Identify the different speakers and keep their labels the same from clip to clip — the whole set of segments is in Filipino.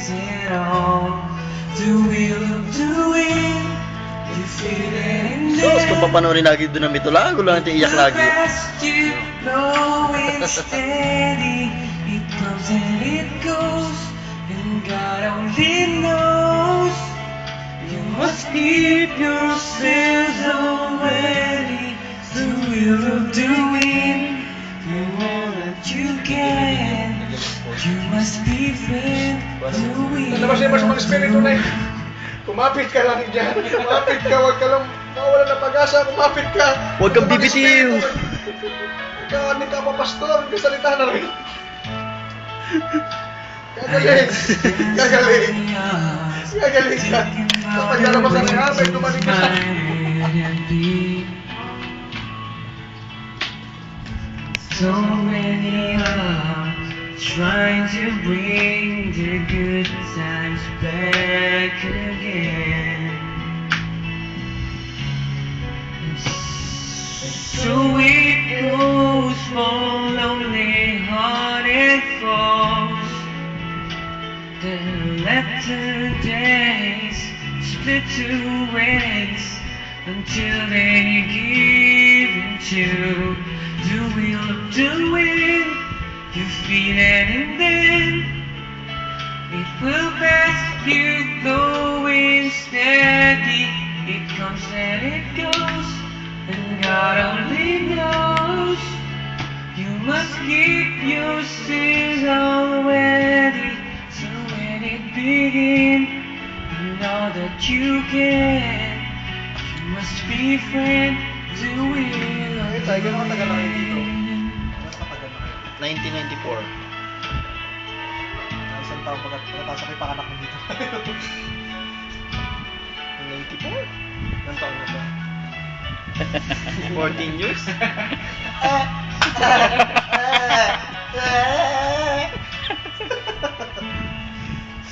Speaker 1: it all. The will of doing, you feel it in
Speaker 2: Sos, kung
Speaker 1: there.
Speaker 2: papanoorin lagi doon ng Mito Lago, lang natin iyak lagi.
Speaker 1: The best you know it's steady. It comes and it goes, and God only knows. You must keep yourselves already. The will of doing, you all that you can. You must be friend doing.
Speaker 3: Nalabas niya ba sa mga espiritu na yun? Kumapit ka lang dyan. Kumapit ka, huwag ka lang mawala ng pag-asa. Kumapit ka.
Speaker 2: Huwag kang bibitiw.
Speaker 3: Ikaw, hindi ka pa pastor. Kasalita na rin. Gagaling. Gagaling. Gagaling ka. Kapag nalabas na rin, may dumating ka sa...
Speaker 1: So many are trying to bring the good times back again. So it goes for lonely hearted folks. Then let the days split to ways until they give into the wheel of doing. You feel it and then it will pass you going steady. It comes and it goes, and God only knows. You must keep your sins all ready. So when it begins, you know that you can. You must be friend to will of
Speaker 3: Eh, tayo, gano'n katagal na kayo dito?
Speaker 1: doing.
Speaker 3: Gano'n katagal na kayo?
Speaker 2: 1994.
Speaker 3: Isang taong pagkatapos may panganak mo dito.
Speaker 2: 94?
Speaker 3: Ilang taon na to?
Speaker 2: 14 years?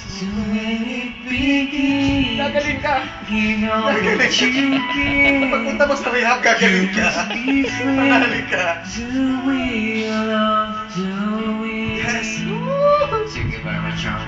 Speaker 1: So when it begins,
Speaker 3: Gagaling ka!
Speaker 1: you know that you can.
Speaker 3: Pagpunta mo sa rehab, gagaling ka!
Speaker 1: Be
Speaker 3: Manali
Speaker 1: friend
Speaker 3: ka!
Speaker 1: to will of doing.
Speaker 3: Yes!
Speaker 1: Thank you very much, John.